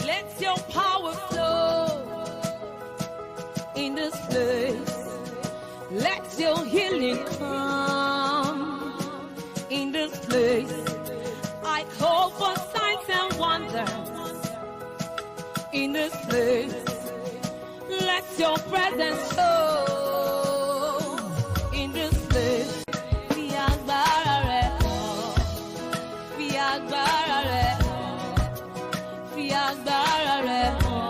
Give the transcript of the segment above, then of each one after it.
Let your power flow in this place. Let your healing come in this place. I call for signs and wonders in this place. Let your presence show in this place. Fi agbára rẹ̀ hàn, fi agbára rẹ̀ hàn, fi agbára rẹ̀ hàn.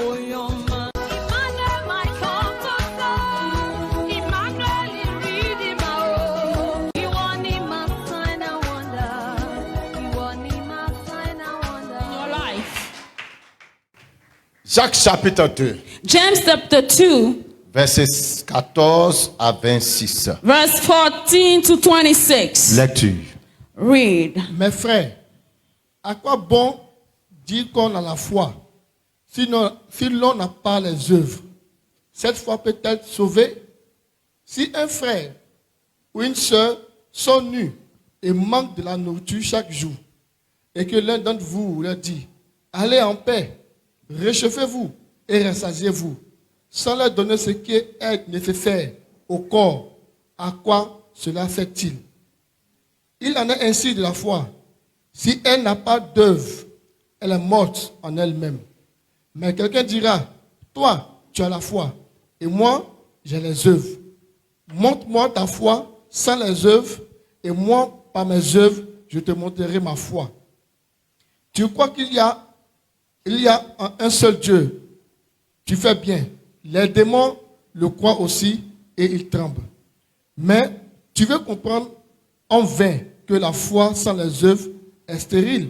Oyoma. Emmanuel, my comforter. Emmanuel, Redeemer. Ìwọ ni my sign and wonder. Ìwọ ni my sign and wonder. In your life. Jacques chapitre 2, James chapter 2, versets 14 à 26. verse 14 to 26. Lecture. Read. Mes frères, à quoi bon dire qu'on a la foi si l'on n'a pas les œuvres? Cette foi peut être sauvée? Si un frère ou une sœur sont nus et manquent de la nourriture chaque jour, et que l'un d'entre vous leur dit, allez en paix, réchauffez-vous et rassasiez-vous, sans leur donner ce qui est nécessaire au corps, à quoi cela fait-il? Il en est ainsi de la foi. Si elle n'a pas d'œuvre, elle est morte en elle-même. Mais quelqu'un dira, toi, tu as la foi, et moi, j'ai les œuvres. Montre-moi ta foi sans les œuvres, et moi, par mes œuvres, je te montrerai ma foi. Tu crois qu'il y a un seul Dieu? Tu fais bien. Les démons le croient aussi, et ils tremblent. Mais tu veux comprendre en vain que la foi sans les œuvres est stérile.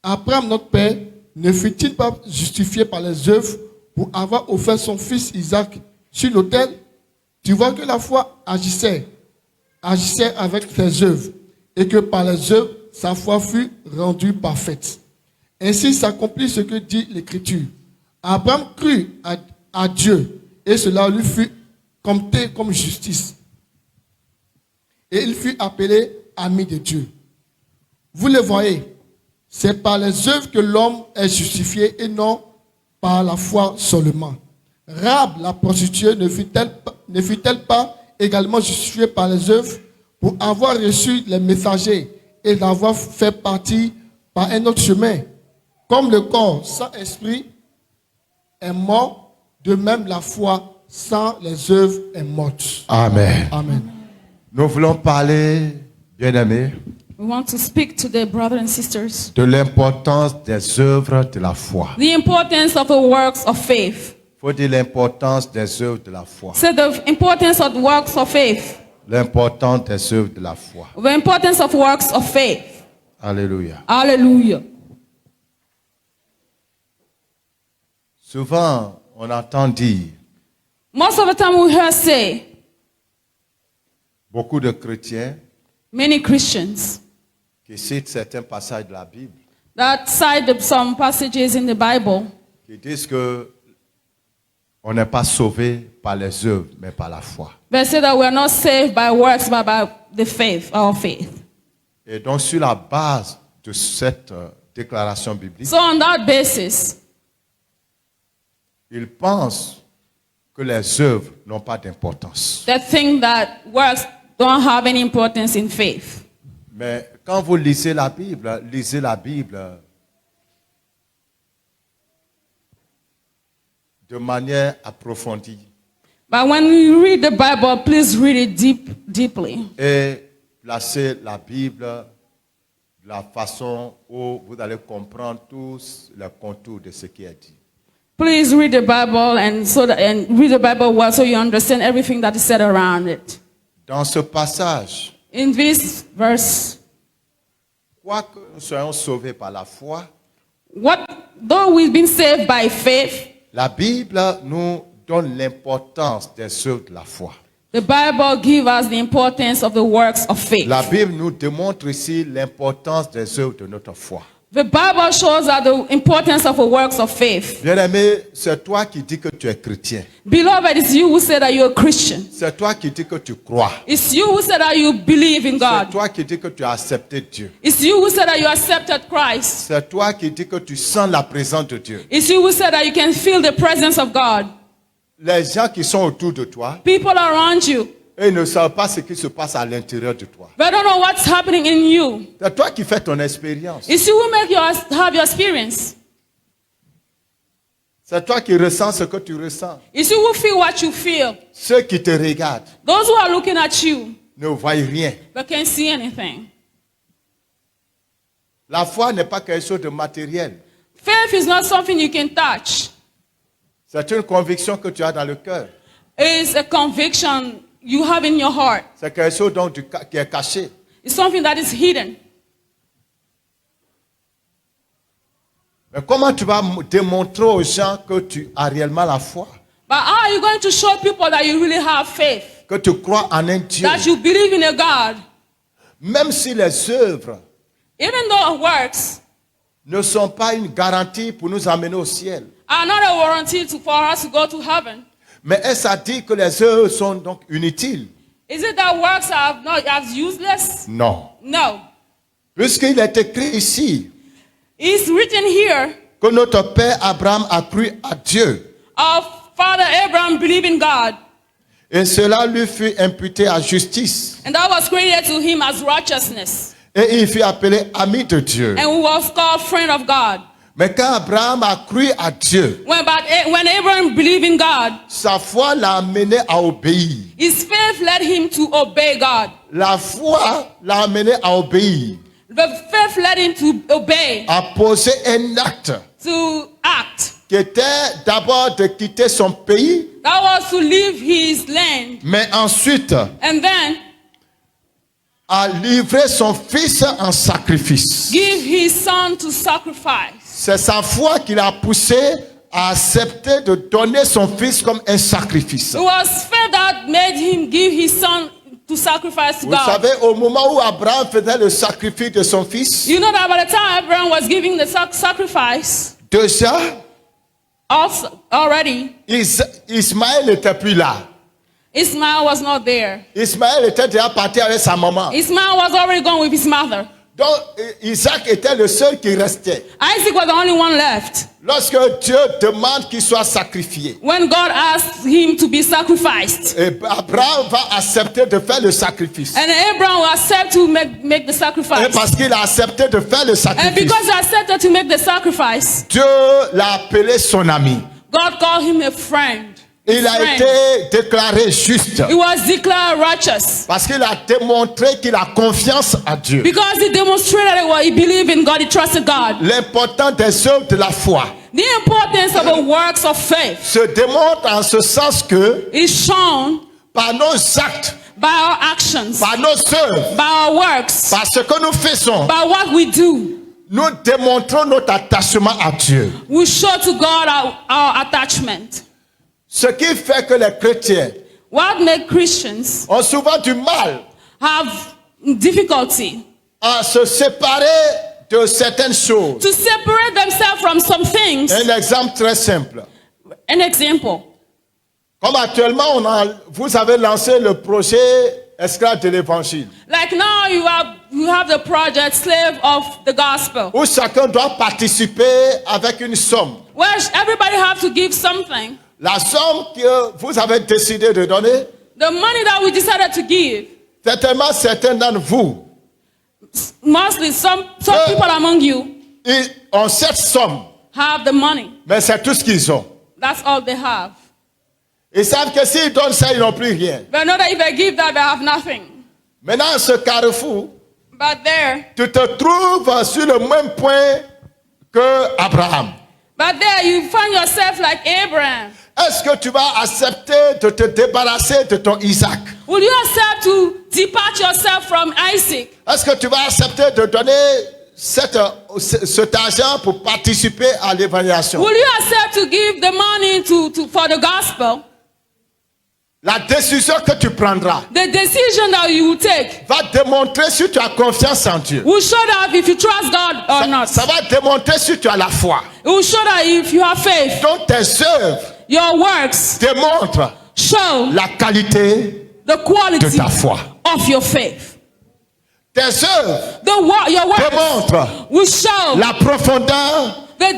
Abraham, notre père, ne fut-il pas justifié par les œuvres pour avoir offert son fils Isaac sur l'autel? Tu vois que la foi agissait avec ses œuvres, et que par les œuvres, sa foi fut rendue parfaite. Ainsi s'accomplit ce que dit l'Écriture. Abraham crut à Dieu, et cela lui fut compté comme justice. Et il fut appelé ami de Dieu. Vous le voyez, c'est par les œuvres que l'homme est justifié et non par la foi seulement. Rahab, la prostituée, ne fut-elle pas également justifiée par les œuvres pour avoir reçu les messagers et d'avoir fait partie par un autre chemin? Comme le corps sans esprit est mort, de même la foi sans les œuvres est morte. Amen. Amen. Nous voulons parler, bien-aimés, We want to speak to the brothers and sisters. de l'importance des œuvres de la foi. The importance of the works of faith. Il faut dire l'importance des œuvres de la foi. So the importance of works of faith. L'importance des œuvres de la foi. The importance of works of faith. Alléluia. Hallelujah. Souvent, on entend dire, Most of the time we hear say, beaucoup de chrétiens many Christians qui citent certains passages de la Bible, that cite some passages in the Bible qui disent que on n'est pas sauvé par les œuvres, mais par la foi. they say that we are not saved by works but by the faith, our faith. Et donc, sur la base de cette déclaration biblique, So on that basis, ils pensent que les œuvres n'ont pas d'importance. they think that works don't have any importance in faith. Mais quand vous lisez la Bible de manière approfondie But when you read the Bible, please read it deeply. et placez la Bible de la façon où vous allez comprendre tous les contours de ce qui est dit. Please read the Bible and read the Bible well so you understand everything that is said around it. Dans ce passage, In this verse, quoique nous soyons sauvés par la foi, though we've been saved by faith, la Bible nous donne l'importance des œuvres de la foi. the Bible gives us the importance of the works of faith. La Bible nous démontre ici l'importance des œuvres de notre foi. The Bible shows us the importance of the works of faith. Bien-aimé, c'est toi qui dis que tu es chrétien. Beloved, it's you who say that you're a Christian. C'est toi qui dis que tu crois. It's you who say that you believe in C'est God. toi qui dis que tu as accepté Dieu. It's you who say that you accepted Christ. C'est toi qui dis que tu sens la présence de Dieu. It's you who say that you can feel the presence of God. Les gens qui sont autour de toi, People around you, ils ne savent pas ce qui se passe à l'intérieur de toi. they don't know what's happening in you. C'est toi qui fais ton expérience. It's you who have your experience. C'est toi qui ressens ce que tu ressens. It's you who feel what you feel. Ceux qui te regardent Those who are looking at you, ne voient rien. but can't see anything. La foi n'est pas quelque chose de matériel. Faith is not something you can touch. C'est une conviction que tu as dans le cœur. It's a conviction you have in your heart. C'est quelque chose donc qui est caché. It's something that is hidden. Mais comment tu vas démontrer aux gens que tu as réellement la foi? But how are you going to show people that you really have faith? Que tu crois en un Dieu? That you believe in a God? Même si les œuvres Even though works ne sont pas une garantie pour nous amener au ciel. are not a warranty for us to go to heaven. Mais est-ce à dire que les œuvres sont donc inutiles? Is it that works are not as useless? Non. No. Puisqu'il est écrit ici It's written here, que notre père Abraham a cru à Dieu our father Abraham believed in God, et cela lui fut imputé à justice and that was credited to him as righteousness, et il fut appelé ami de Dieu. and was called friend of God. Mais quand Abraham a cru à Dieu, When Abraham believed in God, sa foi l'a amené à obéir. his faith led him to obey God. La foi l'a amené à obéir, The faith led him to obey, à poser un acte to act. qui était d'abord de quitter son pays, That was to leave his land, mais ensuite and then à livrer son fils en sacrifice. give his son to sacrifice. C'est sa foi qui l'a poussé à accepter de donner son fils comme un sacrifice. It was faith that made him give his son to sacrifice to Vous God. savez, au moment où Abraham faisait le sacrifice de son fils, You know that by the time Abraham was giving the sacrifice, déjà, already, Ismaël n'était plus là. Ismail was not there. Ismaël était déjà parti avec sa maman. Ismail was already gone with his mother. Donc, Isaac était le seul qui restait. Isaac was the only one left. Lorsque Dieu demande qu'il soit sacrifié, When God asked him to be sacrificed, et Abraham va accepter de faire le sacrifice. and Abraham will accept to make the Et sacrifice. parce qu'il a accepté de faire le And sacrifice, because he accepted to make the sacrifice, Dieu l'a appelé son ami. God called him a friend. Il a Friend. été déclaré juste. He was declared righteous Parce qu'il a démontré qu'il a confiance à Dieu. because he demonstrated what he believed in God. He trusted God. L'important des œuvres de la foi The importance of the works of faith se démontre en ce sens que is shown par nos actes, by our actions, par nos œuvres, by our works, par ce que nous faisons, by what we do. nous démontrons notre attachement à Dieu. We show to God our attachment. Ce qui fait que les chrétiens What makes Christians ont souvent du mal have difficulty à se séparer de certaines choses. to separate themselves from some things. Un exemple très simple. An example. Comme actuellement, vous avez lancé le projet Esclave de l'Évangile, Like now you have the project Slave of the Gospel, où chacun doit participer avec une somme. where everybody have to give something. La somme que vous avez décidé de donner, The money that we decided to give, certainement certains d'entre vous, mostly some people among you ils ont cette somme, have the money. mais c'est tout ce qu'ils ont. That's all they have. Ils savent que s'ils donnent ça, ils n'ont plus rien. But know that if they give that, they have nothing. Maintenant, ce carrefour, But there, tu te trouves sur le même point que Abraham. but there you find yourself like Abraham. Est-ce que tu vas accepter de te débarrasser de ton Isaac? Will you accept to depart yourself from Isaac? Est-ce que tu vas accepter de donner cet argent pour participer à l'évaluation? Will you accept to give the money for the gospel? La décision que tu prendras The decision that you will take va démontrer si tu as confiance en Dieu. will show that if you trust God or not. Ça va démontrer si tu as la foi. It will show that if you have faith. Donc tes œuvres Your works démontrent show la qualité the de quality ta foi. of your faith. Tes œuvres Your works démontrent will show la profondeur the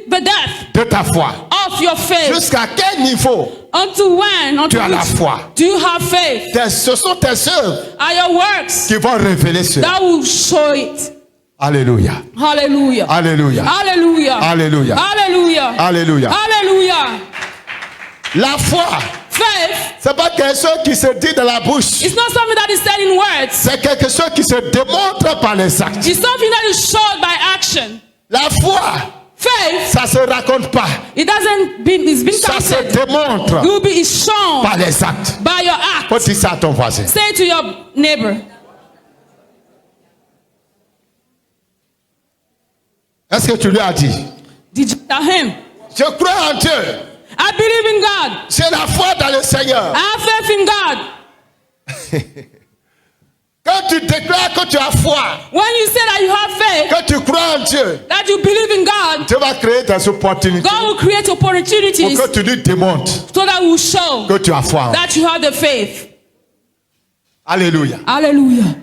depth de ta foi. of your faith. Jusqu'à quel niveau Unto when? Unto tu as la which foi. do you have faith? Ce sont tes œuvres Are your works qui vont révéler cela. that will show it? Alléluia. Hallelujah. Alléluia. Hallelujah. Alléluia. Hallelujah. Alléluia. Hallelujah. La foi, Faith c'est pas quelque chose qui se dit dans la bouche. is not something that is said in words. C'est quelque chose qui se démontre par les actes. It's something that is showed by action. La foi, Faith, ça se raconte pas. it's been Ça se counted. démontre It will be shown par les actes. by your act. Faut dire ça à ton voisin. Say to your neighbor, Est-ce que tu lui as dit? did you tell him? Je crois en Dieu. I believe in God. J'ai la foi dans le Seigneur. I have faith in God. Quand tu déclares que tu as foi, When you say that you have faith, que tu crois en Dieu, that you believe in God, Dieu va créer des opportunités God will create pour opportunities que tu lui démontres so that will show que tu as foi en. that you have the faith. Alléluia. Hallelujah.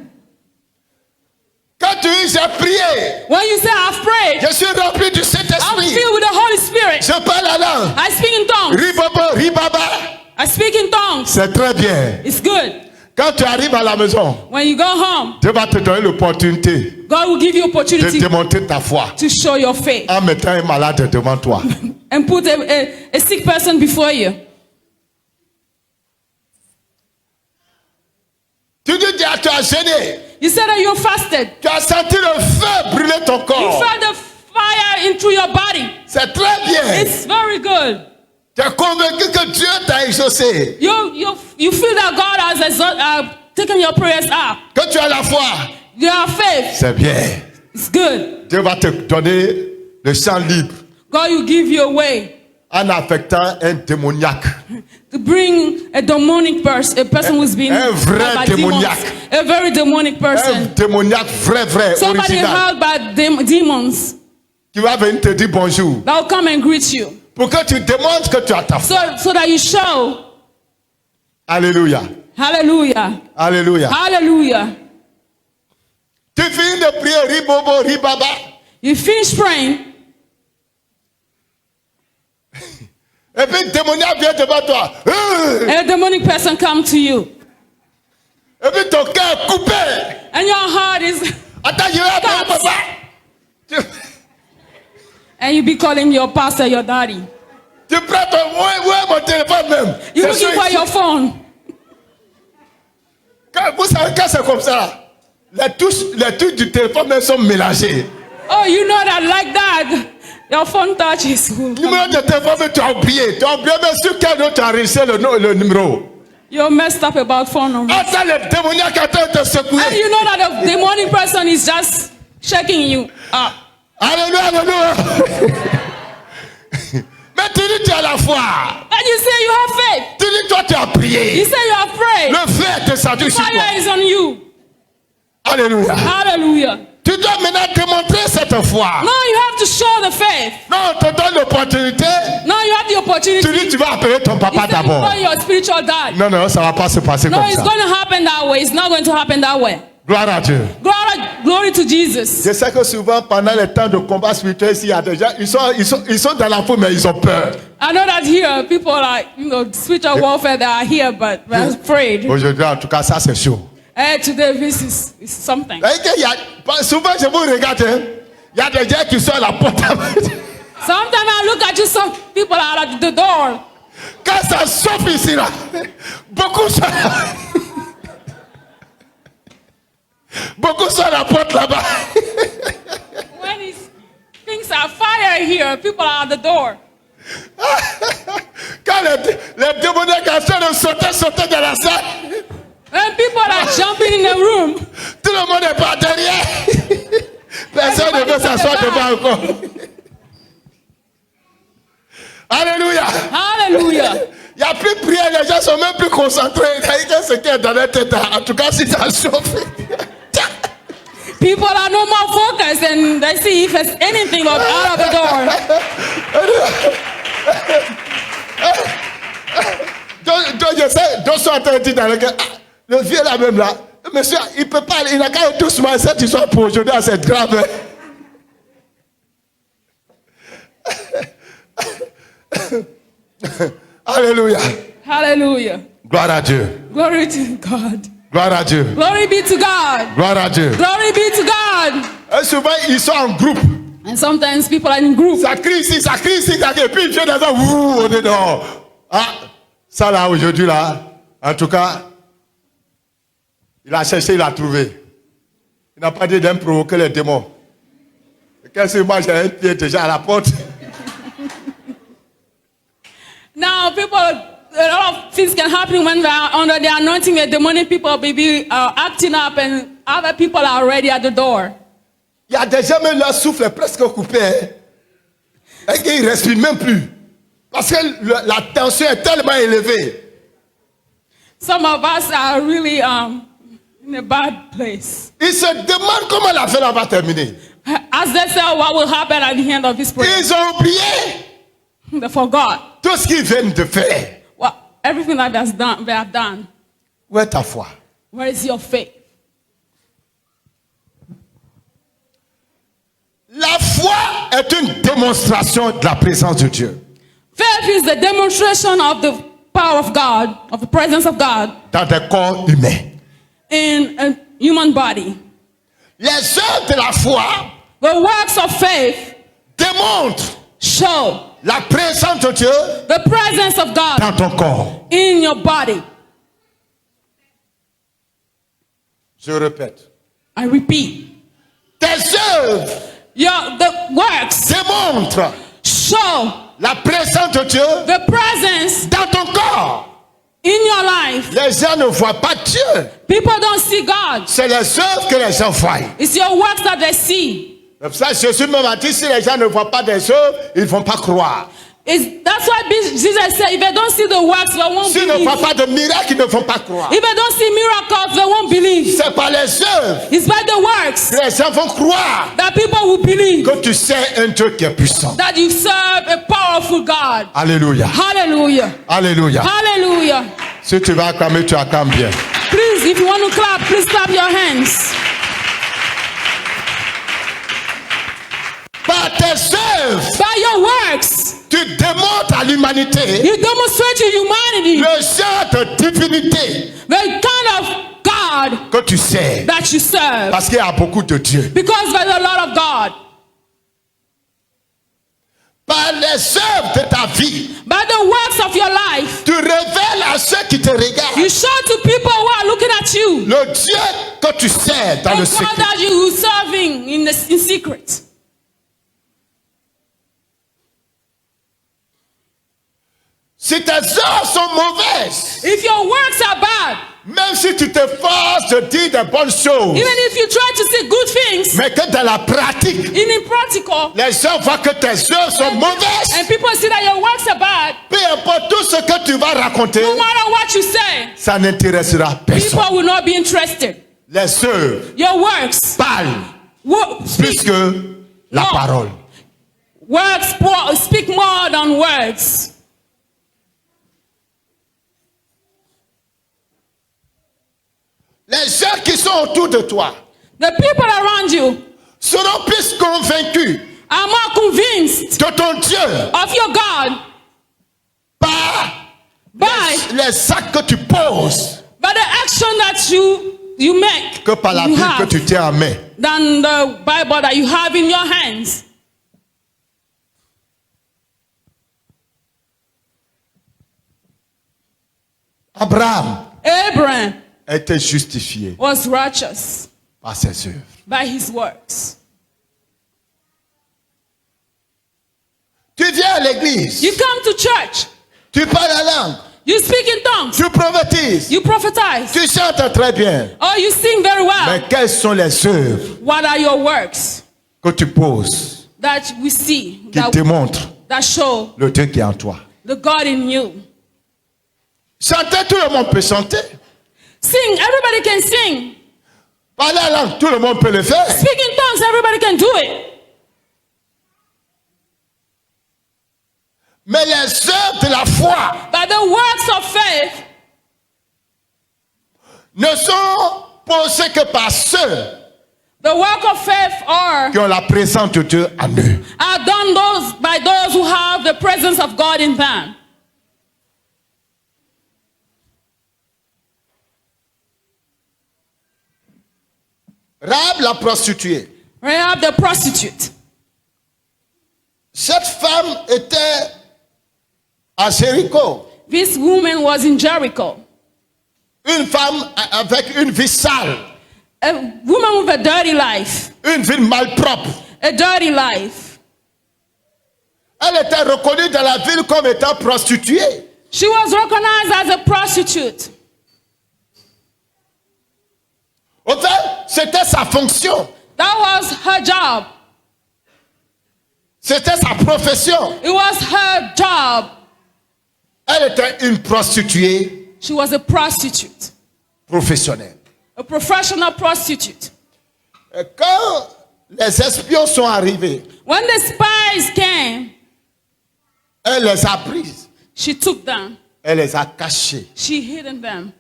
Quand tu dis j'ai prié, When you say I've prayed, je suis rempli du I'm Saint-Esprit. filled with the Holy Spirit. Je parle la langue. I speak in tongues. Ribobo, ribaba. I speak in tongues. C'est très bien. It's good. Quand tu arrives à la maison, When you go home, Dieu va te donner l'opportunité God will give you de opportunity démontrer ta foi to show your faith en mettant un malade devant toi. and put a sick person before you. Tu dis, tu as gêné. You said that you fasted. Tu as senti le feu brûler ton You corps. felt the fire into your body. C'est très bien. It's very good. Tu es convaincu que Dieu t'a exaucé. You feel that God has taken your prayers up. Que tu as la foi. You have faith. C'est bien. It's good. Dieu va te donner le champ libre God will give you a way en affectant un démoniaque. to bring a demonic person, a person who's been Un vrai held by demons, démoniaque. a very demonic Un person, démoniaque vrai, somebody original. held by demons Qui va venir te dire bonjour. that will come and greet you, Pour que tu démontres que tu as ta foi. so that you show. Alléluia. Hallelujah. Alléluia. Hallelujah. Tu finis de prier ribobo, ribaba. You finish praying, Et puis le démoniaque vient devant toi. and a demonic person come to you, Et puis ton cœur est coupé. and your heart is, Attends, je vais appeler papa. Tu, and you be calling your pastor your daddy. tu prends ton... Où est mon téléphone même? You're C'est looking for ici. your phone. Vous savez quand c'est comme ça, les touches du téléphone même sont mélangées. Oh, you know that like that, your phone touches. Le numéro de téléphone, mais tu as oublié. Tu as oublié même sur quel nom tu as enregistré le numéro. You're messed up about phone numbers. Attends, le démoniaque est en train de te And secouer. you know that the demonic person is just shaking you up. Alléluia, alléluia. Mais tu dis tu as la foi. And you say you have faith. Tu dis toi tu as You prié. say you have prayed. Le feu est descendu sur toi. Fire is on you. Alléluia. Hallelujah. Tu dois maintenant démontrer cette foi. Now you have to show the faith. Non, on te donne l'opportunité. Now you have the opportunity. Tu dis tu vas appeler ton You papa say you d'abord. call your spiritual dad. Non, non, ça va pas se passer No, comme it's ça. going to happen that way. It's not going to happen that way. Gloire à Dieu. Glory to Jesus. Je sais que souvent pendant les temps de combat spirituel, ici, il y a des gens, ils sont dans la foule, mais ils ont peur. I know that here people are, spiritual warfare that are here, but we're afraid. Aujourd'hui, en tout cas, ça c'est chaud. Today this is something. Souvent, je vous regarde, hein, il y a des gens qui sont à la porte. Sometimes I look at you, some people are at the door. Quand ça chauffe ici, là, beaucoup sont beaucoup sont à la porte là-bas. When things are fire here, people are at the door. Quand les démoniaques sont en train de sauter dans la salle, When people are jumping in the room, tout le monde est par derrière. Personne ne veut s'asseoir devant encore. Alléluia. hallelujah. Il n'y a plus de prière, les gens sont même plus concentrés. Ce qui est dans leur tête, en tout cas, si ça chauffe. People are no more focused and they see if there's anything out of the door. Donc, je sais, d'autres sont en train de dire dans le cœur, le vieux là même là, monsieur, il peut pas, il n'a qu'à être doucement, cette histoire pour aujourd'hui, c'est grave. Alléluia. Hallelujah. Gloire à Dieu. Glory to God. Gloire à Dieu. Glory be to God. Gloire à Dieu. Glory be to God. Et souvent, ils sont en groupe. And sometimes people are in groups. Ça crie ici, ça crie ici, ça crie. Et puis il vient dans un ouh, on est dehors. Ah, ça là, aujourd'hui là, en tout cas, il a cherché, il a trouvé. Il n'a pas dit d'en provoquer les démons. Qu'est-ce que moi j'ai un pied déjà à la porte? Now, people, a lot of things can happen when they are under the anointing. The demonic people may be acting up, and other people are already at the door. Il y a des gens, même leur souffle est presque coupé. Hein? Et qu'ils ne respirent même plus. Parce que la tension est tellement élevée. Some of us are really in a bad place. Ils se demandent comment la fête va terminer. As they say, what will happen at the end of this prayer? Ils ont oublié They forgot. tout ce qu'ils viennent de faire. Well, everything that they have done. Où est ta foi? Where is your faith? La foi est une démonstration de la présence de Dieu. Faith is the demonstration of the power of God, of the presence of God Dans des corps humains. in a human body. Les œuvres de la foi The works of faith démontrent show la présence de Dieu the presence of God dans ton corps. in your body. Je répète. I repeat, Tes œuvres the works démontrent show la présence de Dieu the presence dans ton corps. in your life. Les gens ne voient pas Dieu. People don't see God. C'est les œuvres que les gens voient. It's your works that they see. C'est pour ça que Jésus même a dit, si les gens ne voient pas des œuvres, ils ne vont pas croire. That's why Jesus said, if they don't see the works, they won't S'ils ne believe. voient pas de miracles, ils ne vont pas croire. If they don't see miracles, they won't believe. C'est par les œuvres It's by the works que les gens vont croire that people will believe que tu sais un Dieu qui est puissant. that you serve a powerful God. Alléluia. Hallelujah. Alléluia. Hallelujah. Si tu vas acclamer, tu acclames bien. Please, if you want to clap, please clap your hands. Par tes œuvres, By your works, tu démontres à l'humanité you demonstrate to humanity le genre de divinité the kind of God que tu sais. that you serve. Parce qu'il y a beaucoup de Dieu. Because there's a lot of God. Par les œuvres de ta vie, By the works of your life, tu révèles à ceux qui te regardent you show to people who are looking at you le Dieu que tu sais dans the le God secret. that you serving in secret. Si tes œuvres sont mauvaises, If your works are bad, même si tu t'efforces de dire des bonnes choses, even if you try to say good things, mais que dans la pratique, in practical, les gens voient que tes œuvres sont mauvaises, and people see that your works are bad, peu importe tout ce que tu vas raconter, no matter what you say, ça n'intéressera personne. people will not be interested. Les œuvres Your works parlent plus speak, que la No. parole. speak more than words. Les gens qui sont autour de toi The people around you seront plus convaincus are more convinced de ton Dieu of your God par by les actes que tu poses the action that you make, que par la you Bible que have, tu tiens en main. than the Bible that you have in your hands. Abraham Abraham a été justifié was righteous par ses œuvres. by his works. Tu viens à l'église, You come to church, tu parles la langue, you speak in tongues, tu prophétises, you prophesize, tu chantes très bien. or you sing very well. Mais quelles sont les œuvres What are your works que tu poses that we see, qui démontrent that show le Dieu qui est en toi? the God in you? Chanter, tout le monde peut chanter. Sing, everybody can sing. Parler en langue, tout le monde peut le faire. Speak in tongues, everybody can do it. Mais les œuvres de la foi But the works of faith ne sont posées que par ceux the work of faith qui ont la présence de Dieu en eux. are done by those who have the presence of God in them. Rahab la prostituée. Rahab the prostitute. Cette femme était à Jéricho. This woman was in Jericho. Une femme avec une vie sale, A woman with a dirty life. une vie malpropre. A dirty life. Elle était reconnue dans la ville comme étant prostituée. She was recognized as a prostitute. Au fait, c'était sa fonction. That was her job. C'était sa profession. It was her job. Elle était une prostituée She was a prostitute. professionnelle. A professional prostitute. Et quand les espions sont arrivés, When the spies came, elle les a prises. she took them. Elle les a cachées. She hid them.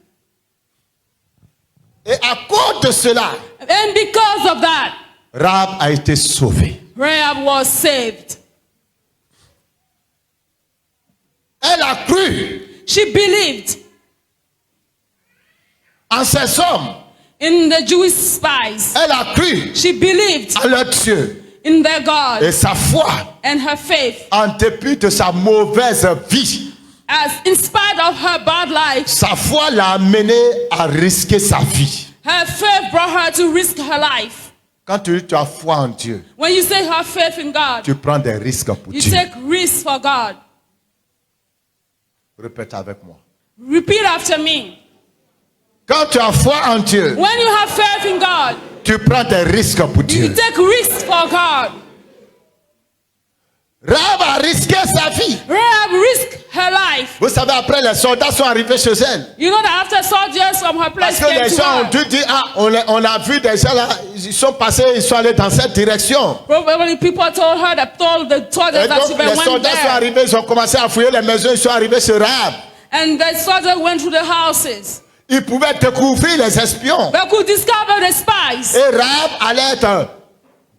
Et à cause de cela, And because of that, Rahab a été sauvée. Rahab was saved. Elle a cru She believed en ces hommes. in the Jewish spies. Elle a cru She believed en leur Dieu. in their God Et sa foi, and her faith. en dépit de sa mauvaise vie, As in spite of her bad life, sa foi l'a amenée à risquer sa vie. her faith brought her to risk her life. Quand tu dis tu as foi en Dieu, When you say have faith in God, tu prends des risques pour you Dieu. take risks for God. Répète avec moi. Repeat after me. Quand tu as foi en Dieu, When you have faith in God, tu prends des risques pour you Dieu. take risks for God. Rahab a risqué sa vie. Rahab risked her life. Vous savez, après les soldats sont arrivés chez elle. You know that after soldiers from her place Parce que came les to gens ont her, dû dire, ah, on a vu des gens là, ils sont passés, ils sont allés dans cette direction. probably people told her that told the soldiers Et that she donc, les went soldats sont there. arrivés, ils ont commencé à fouiller les maisons, ils sont arrivés sur Rahab. And the soldiers went to the houses. Ils pouvaient découvrir les espions. They could discover the spies. Et Rahab allait être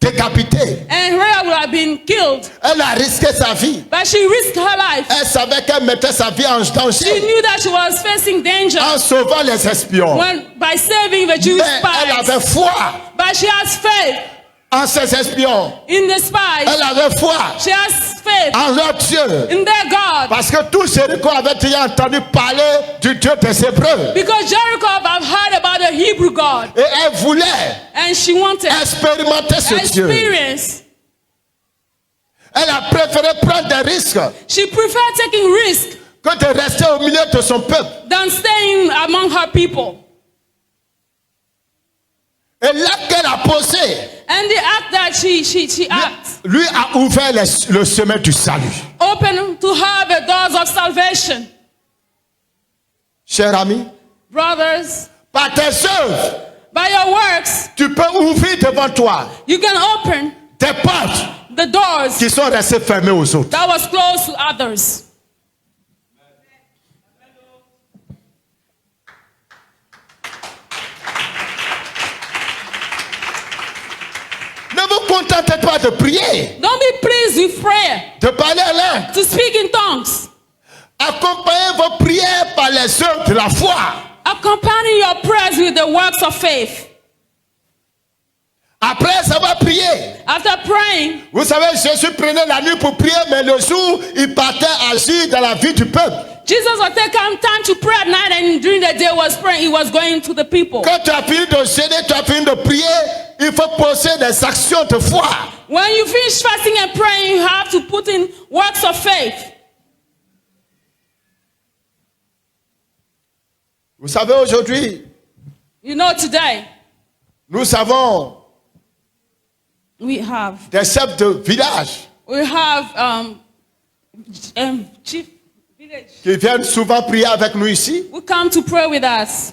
décapitée. And Rahab would have been killed. Elle a risqué sa vie. But she risked her life. Elle savait qu'elle mettait sa vie en She danger knew that she was facing danger en sauvant les espions. by saving the Jewish Mais elle spies. avait foi But she has faith en ces espions. in the spies. Elle avait foi She has faith en leur Dieu. in their God. Parce que tout Jéricho avait déjà entendu parler du Dieu des Hébreux. Because Jericho have heard about the Hebrew God. Et elle voulait And she wanted expérimenter ce Dieu. experience. Elle a préféré prendre des risques She preferred taking risk que de rester au milieu de son peuple. than staying among her people. Et l'acte qu'elle a posé And the act that she acts lui a ouvert le chemin du salut. opened to her the doors of salvation. Cher ami, Brothers, par tes œuvres, by your works, tu peux ouvrir devant toi you can open des portes the doors qui sont restées fermées aux autres. that was closed to others. Ne vous contentez pas de prier, Don't be pleased with prayer, de parler en langue. to speak in tongues. Accompagnez vos prières par les œuvres de la foi. Accompany your prayers with the works of faith. Après avoir prié, After praying, vous savez, Jésus prenait la nuit pour prier, mais le jour, il partait agir dans la vie du peuple. Jesus would take time to pray at night, and during the day was praying. He was going to the people. Quand tu as fini de jeûner, tu as fini de prier, il faut poser des actions de foi. When you finish fasting and praying, you have to put in works of faith. Vous savez, aujourd'hui, You know, today nous avons we have des chefs de village chief qui viennent souvent prier avec nous ici. who come to pray with us.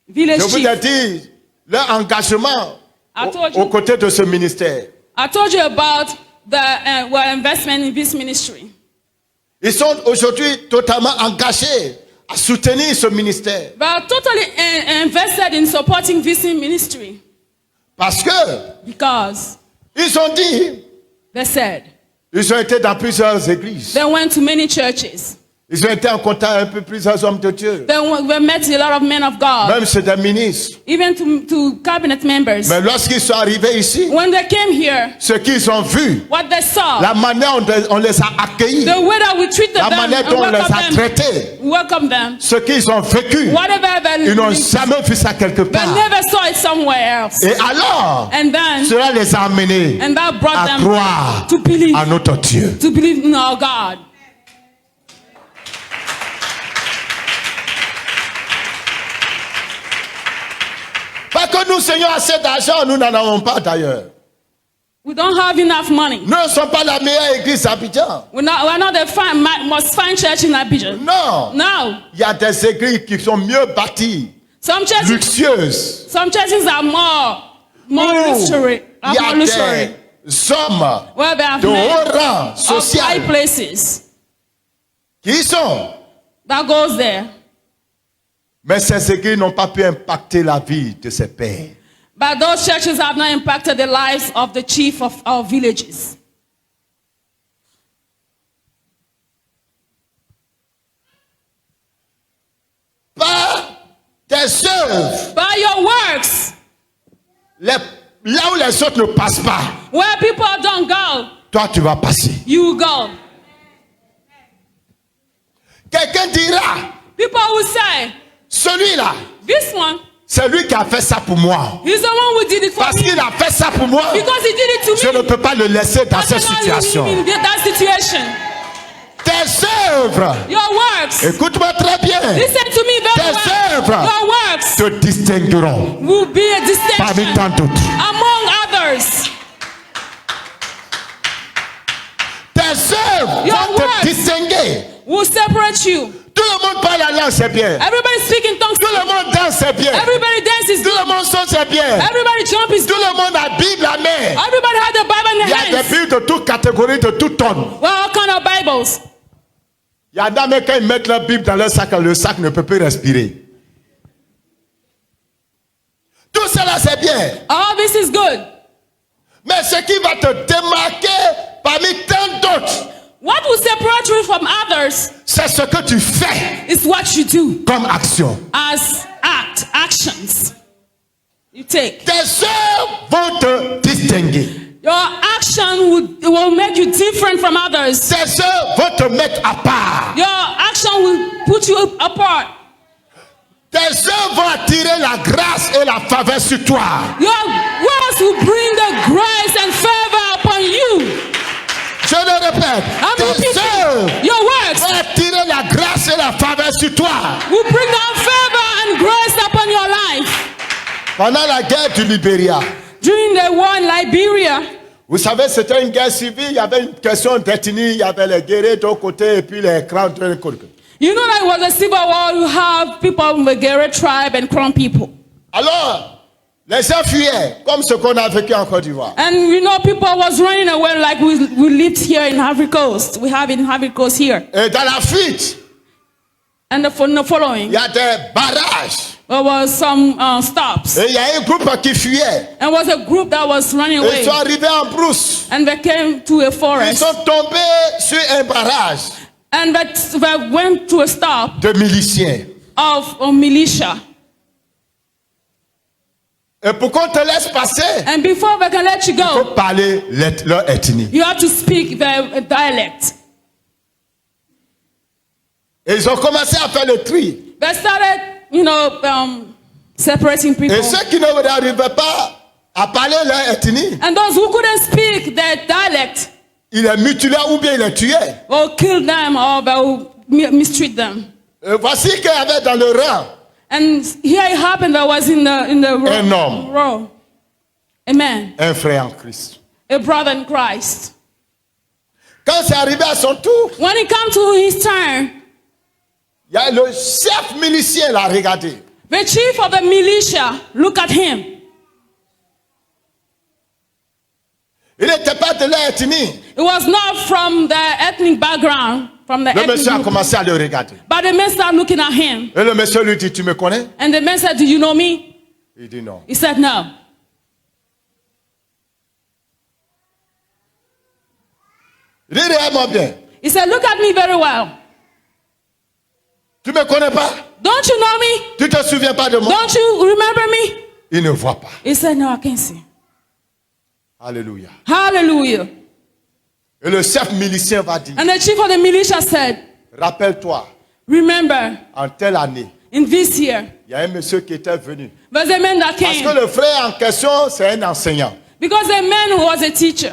Je Village vous ai chief. dit leur engagement I told aux you. côtés de ce ministère. I told you about the investment in this ministry. Ils sont aujourd'hui totalement engagés à soutenir ce ministère. They are totally invested in supporting this ministry Parce que because ils ont dit, they said ils ont été dans plusieurs églises. they went to many churches. Ils ont été en contact avec plusieurs hommes de Dieu. They met a lot of men of God, Même chez des ministres. even to cabinet members. Mais lorsqu'ils sont arrivés ici, When they came here, ce qu'ils ont vu, what they saw, la manière dont on les a accueillis, the way that we treated la them, manière and dont on les a welcomed them, traités, welcomed them, ce qu'ils ont vécu, whatever ils n'ont they jamais vu ça quelque part. never saw it somewhere else. Et alors, And then, cela les a amenés and that brought à them croire to believe, à notre Dieu. to believe in our God. Pas que nous ayons assez d'argent, nous n'en avons pas d'ailleurs. We don't have enough money. Nous ne sommes pas la meilleure église d'Abidjan. We're not the most fine church in Abidjan. Non. No. Il y a des églises qui sont mieux bâties, Some luxueuses. churches are more luxury. Il y More a luxury. des hommes Where they have de men haut rang of high social places qui y sont. that goes there. Mais ces églises n'ont pas pu impacter la vie de ces pères. But those churches have not impacted the lives of the chief of our villages. Par tes œuvres, By your works, là où les autres ne passent pas, where people don't go, toi tu vas passer. you go. Quelqu'un dira, People will say, celui-là, this one, c'est lui qui a fait ça pour moi. he's the one who did it for Parce me. qu'il a fait ça pour moi, Because he did it to je me. ne peux pas le laisser dans I cette cannot leave situation. him in that situation. Tes œuvres, Your works, écoute-moi très bien, listen to me very tes well. œuvres Your works te distingueront will be a parmi distinction tant d'autres. among others. Tes œuvres Your vont te works distinguer. Will separate you. Tout le monde parle la langue, c'est bien. Everybody speaking tongues. Tout le monde danse, c'est bien. Everybody dances. Tout le monde saute, c'est bien. Everybody jump is Tout le monde a la Bible à main. Everybody has the Bible in Il y their a des hands. Bibles de toute catégorie, de toute tonne. Well, all kind of Bibles. Il y a des mecs quand ils mettent leur Bible dans leur sac, le sac ne peut plus respirer. Tout cela, c'est bien. All this is good. Mais ce qui va te démarquer parmi tant d'autres, What will separate you from others c'est ce que tu fais is what you do comme action. as actions you take. Tes œuvres vont te distinguer. Your action will make you different from others. Tes œuvres vont te mettre à part. Your action will put you apart. Tes œuvres vont attirer la grâce et la faveur sur toi. Your words will bring the grace and favor upon you. Je le répète, I'm tes repeating. œuvres Your words vont attirer la grâce et la faveur sur toi. will bring down favor and grace upon your life. Pendant la guerre du Libéria, During the war in Liberia, vous savez, c'était une guerre civile, il y avait une question d'ethnie, il y avait les guerriers d'un côté et puis les crans de l'autre côté. you know that it was a civil war. You have people from the Gere tribe and Kron people. Alors, les gens fuyaient, comme ce qu'on a vécu en Côte d'Ivoire. And you know, people was running away like we lived here in Ivory Coast. We have in Ivory Coast here. Et dans la fuite, And the following, il y a des barrages. there was some stops. Et il y a un groupe qui fuyait. And was a group that was running Et away. ils sont arrivés en brousse. And they came to a Ils forest. sont tombés sur un barrage And they went to a stop de miliciens. of a militia. Et pour qu'on te laisse passer, And before they can let you il faut go, parler leur ethnie. you have to speak their dialect. Et ils ont commencé à faire le tri. They started, separating people. Et ceux qui n'arrivaient pas à parler leur ethnie, And those who couldn't speak their dialect, ils les mutilaient ou bien ils les tuaient. or kill them, or they will mistreat them. Et voici qu'il y avait dans le rang And here it happened. That was in the un homme, row. A man, un frère en Christ. a brother in Christ. Quand c'est arrivé à son tour, When it comes to his turn, il y a le chef milicien l'a regardé. the chief of the militia look at him. Il n'était pas de l'ethnie. It was not from the ethnic background, from the Le ethnic monsieur a group. commencé à le regarder. But the man started looking at him. Et le monsieur lui dit, tu me connais? And the man said, do you know me? Il dit non. He said, no. Il dit, regarde-moi bien. He said, look at me very well. Tu me connais pas? Don't you know me? Tu te souviens pas de moi? Don't you remember me? Il ne voit pas. He said, no, I can't see. Alléluia. Hallelujah. Et le chef milicien va dire, And the chief of the militia said, rappelle-toi, remember, en telle année, in this year, il y a un monsieur qui était venu. there's a man that Parce que came. le frère en question, c'est un enseignant. Because the man who was a teacher.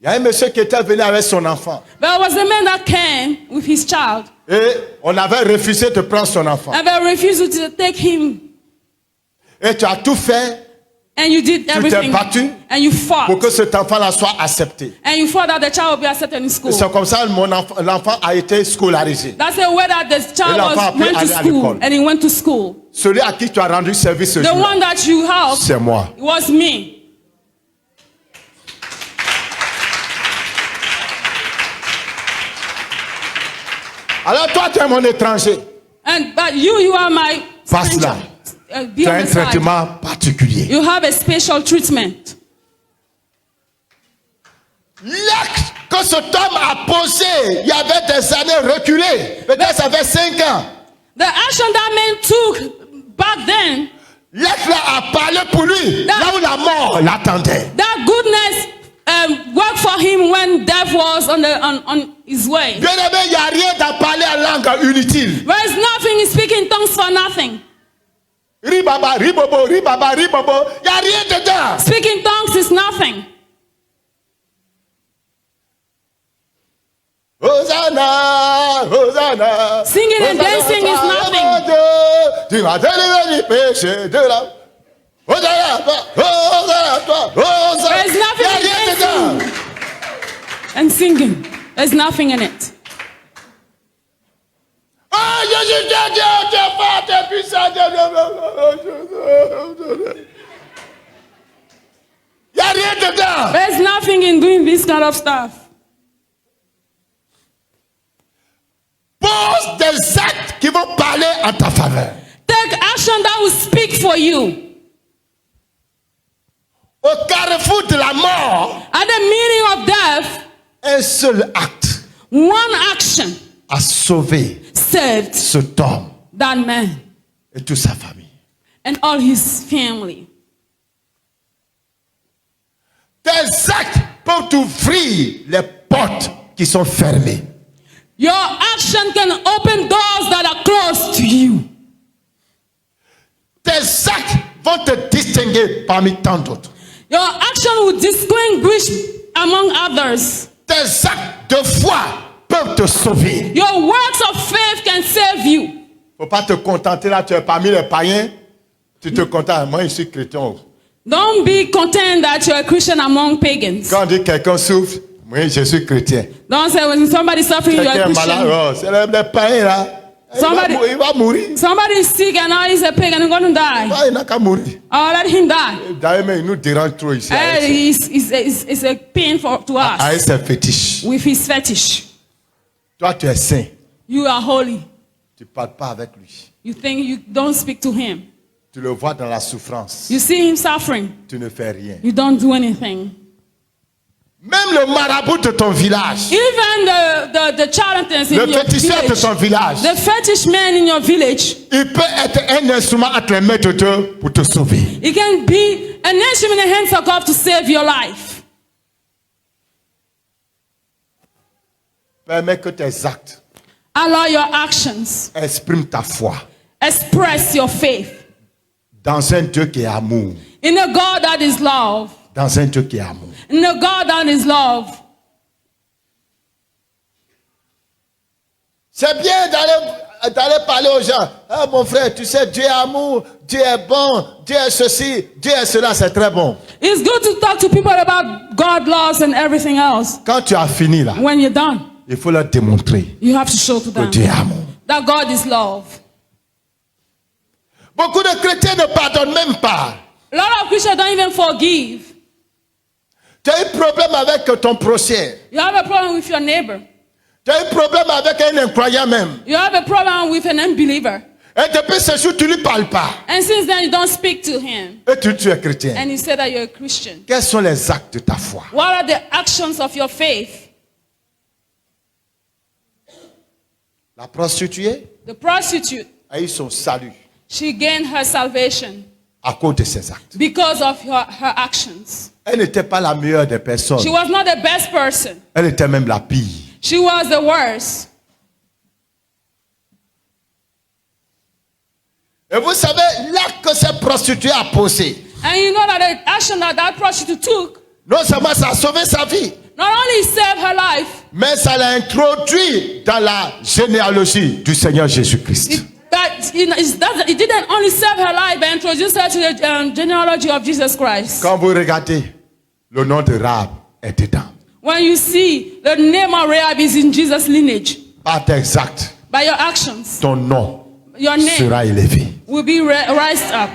Il y a un monsieur qui était venu avec son enfant. There was a man that came with his child. Et on avait refusé de prendre son enfant. And they refused to take him. Et tu as tout fait And you did t'es everything. battu And you fought. pour que cet enfant-là soit accepté. And you fought that the child would be accepted in school. C'est comme ça que l'enfant a été scolarisé. That's the way that the child l'enfant a pu went to aller à school. l'école. And he went to school. Celui à qui tu as rendu service ce The jour, one that you helped, c'est moi. it was me. Alors toi, tu es mon étranger. But you are my Passe stranger. là. Be Tu as on un the side. traitement particulier. You have a special treatment. L'acte que cet homme a posé, il y avait des années reculées. Peut-être ça fait 5 ans. The action that man took back then, L'acte-là a parlé pour lui, là où la mort l'attendait. that goodness worked for him when death was on his way. Bien aimé, il n'y a rien d'à parler en langue inutile. There is nothing in speaking tongues for nothing. Ribaba, ribobo, ribaba, ribobo. Il n'y a rien dedans. Speaking tongues is nothing. Hosanna, Hosanna. Singing and dancing is nothing. Tu m'as délivré du péché de la... Hosanna, Hosanna, Hosanna. There is nothing Il n'y a rien dedans. in dancing and singing. There's nothing in it. Ah, Jésus, Dieu est fort, Dieu est puissant, il n'y a rien dedans. There's nothing in doing this kind of stuff. Pose des actes qui vont parler en ta faveur. Take action that will speak for you. Au carrefour de la mort, At the meaning of death, un seul acte one action a sauvé saved cet homme that man et toute sa famille. and all his family. Tes actes peuvent ouvrir les portes qui sont fermées. Your action can open doors that are closed to you. Tes actes vont te distinguer parmi tant d'autres. Your action will distinguish among others. Tes actes de foi peuvent te sauver. Your works of faith can save you. Faut pas te contenter là, tu es parmi les païens. Tu te contentes, moi je suis chrétien. Don't be content that you're a Christian among pagans. Quand on dit quelqu'un souffre, moi je suis chrétien. Don't say when somebody's suffering, you're Quelqu'un a est malade, Christian. oh, c'est les païens là. Il va mourir. Somebody is sick and now he's a pagan and going to die. Il n'a qu'à mourir. Oh, let him die. D'ailleurs, mais il nous dérange trop ici. It's a pain to Avec us ses fétiches. with his fetish. Toi, tu es saint. You are holy. Tu ne parles pas avec lui. You think you don't speak to him. Tu le vois dans la souffrance. You see him suffering. Tu ne fais rien. You don't do anything. Même le marabout de ton village, Even the charlatans in le your féticheur de village, ton village, the fetish man in your village, il peut être un instrument entre les mains de Dieu pour te sauver. it can be an instrument in the hands of God to save your life. Permets que tes actes Allow your actions expriment ta foi express your faith dans un Dieu qui est amour. in a God that is love. Dans un Dieu qui est amour. In a God that is love. C'est bien d'aller parler aux gens. Ah, mon frère, tu sais, Dieu est amour, Dieu est bon, Dieu est ceci, Dieu est cela, c'est très bon. It's good to talk to people about God laws and everything else. Quand tu as fini là, When you're done, il faut leur démontrer you have to show to que them Dieu est amour. that God is love. Beaucoup de chrétiens ne pardonnent même pas. A lot of Christians don't even forgive. Tu as un problème avec ton prochain. You have a problem with your neighbor. Tu as un problème avec un incroyant même. You have a problem with an unbeliever. Et depuis ce jour, tu ne lui parles pas. And since then, you don't speak to him. Et tu es chrétien. And you say that you're a Christian. Quels sont les actes de ta foi? What are the actions of your faith? La prostituée The prostitute, a eu son salut she gained her salvation à cause de ses actes. because of her actions. Elle n'était pas la meilleure des personnes. She was not the best person. Elle était même la pire. She was the worst. Et vous savez, l'acte que cette prostituée a posé, And you know that the action that prostitute took non seulement ça a sauvé sa vie, not only saved her life, mais ça l'a introduit dans la généalogie du Seigneur Jésus-Christ. it didn't only save her life, but introduced her to the genealogy of Jesus Christ. Quand vous regardez, le nom de Rahab est dedans. When you see the name of Rahab is in Jesus' lineage, Par tes actes, by your actions, ton nom your name sera élevé. will be raised up.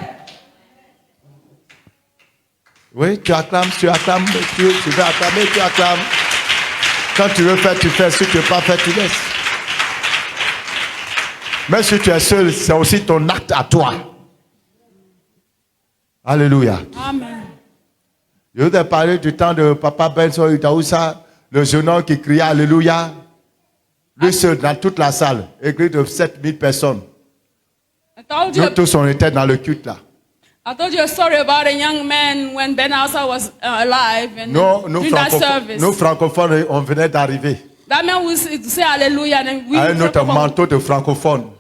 Oui, tu acclames, tu veux acclamer, tu acclames. Quand tu veux faire, tu fais. Si tu ne veux pas faire, tu laisses. Mais si tu es seul, c'est aussi ton acte à toi. Alléluia. Amen. Je vous ai parlé du temps de Papa Benson Itaoussa, le jeune homme qui criait Alléluia. Lui seul, dans toute la salle, église de 7000 personnes. Nous tous, on était dans le culte là. I told you a story about a young man when Ben Hausa was alive and during that service. Nous francophones, on venait d'arriver. That man would say hallelujah and we Avec notre manteau de francophone.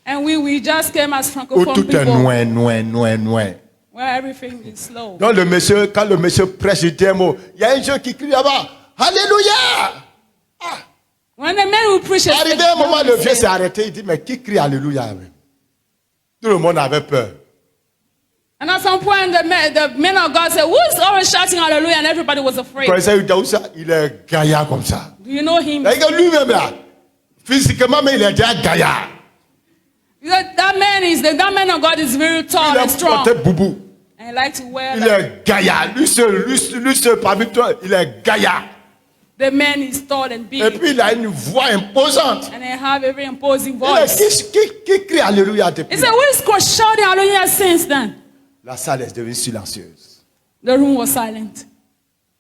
and we just came as Où francophone tout est people noin. where everything is slow. Donc le monsieur, quand le monsieur prêche, il dit un mot. Il y a un jeune qui crie là-bas. Alléluia! When the man would preach, Arrivé un moment, le vieux s'est arrêté. Il dit, mais qui crie Alléluia? Tout le monde avait peur. and at some point the man of God said, "Who's always shouting hallelujah?" And everybody was afraid. Quand il est gaillard comme ça. Do you know him? Lui-même là, physiquement, mais il est déjà gaillard. That man of God is very tall Il and a strong porté boubou. and he likes to wear. Il Like, est gaillard. Lui seul parmi toi, il est gaillard. the man is tall and big, Et puis il a une voix imposante. and they have a very imposing Il voice. est, qui crie Alléluia He depuis? said, "Who is shouting hallelujah since then?" La salle est devenue silencieuse. The room was silent.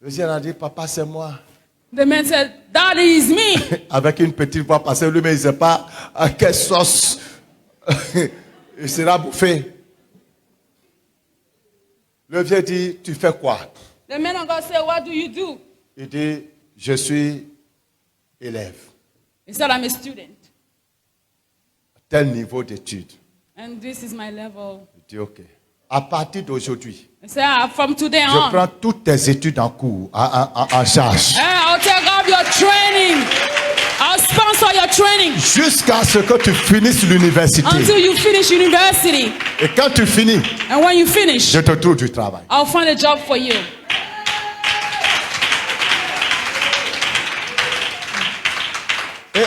Le jeune a dit, papa, c'est moi. The man said, "Daddy is me." Avec une petite voix, parce que lui-même, il ne sait pas à quelle sauce il sera bouffé. Le vieux dit, tu fais quoi? The man of God said, "What do you do?" Il dit, je suis élève. He said, "I'm a student, Tel niveau d'études. and this is my level." Il dit, ok. À partir d'aujourd'hui, He said, "From today je on, prends toutes tes études en cours, en charge. I'll take up your training. I'll sponsor your training Jusqu'à ce que tu finisses l'université. until you finish university. Et quand tu finis, And when you finish, je te trouve du travail. I'll find a job for you."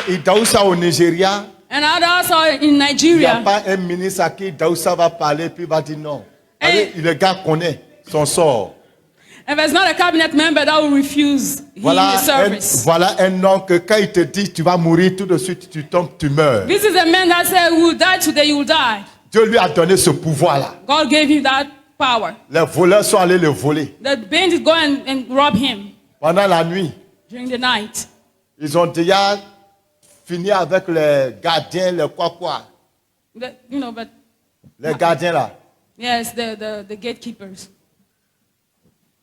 Et Daoussa au Nigeria, And also in il n'y a Nigeria, pas un ministre à qui Daoussa va parler puis va dire non. Hey. Le gars connaît son sort. if there's not a cabinet member that will refuse Voilà his service. voilà un homme que quand il te dit tu vas mourir, tout de suite tu tombes, tu meurs. This is a man that said, "You will die today, you will die." Dieu lui a donné ce pouvoir-là. God gave him that power. Les voleurs sont allés le voler. The bandits go and rob him Pendant la nuit, during the night. ils ont déjà fini avec les gardiens, les quoi. But Les gardiens là. yes, the gatekeepers.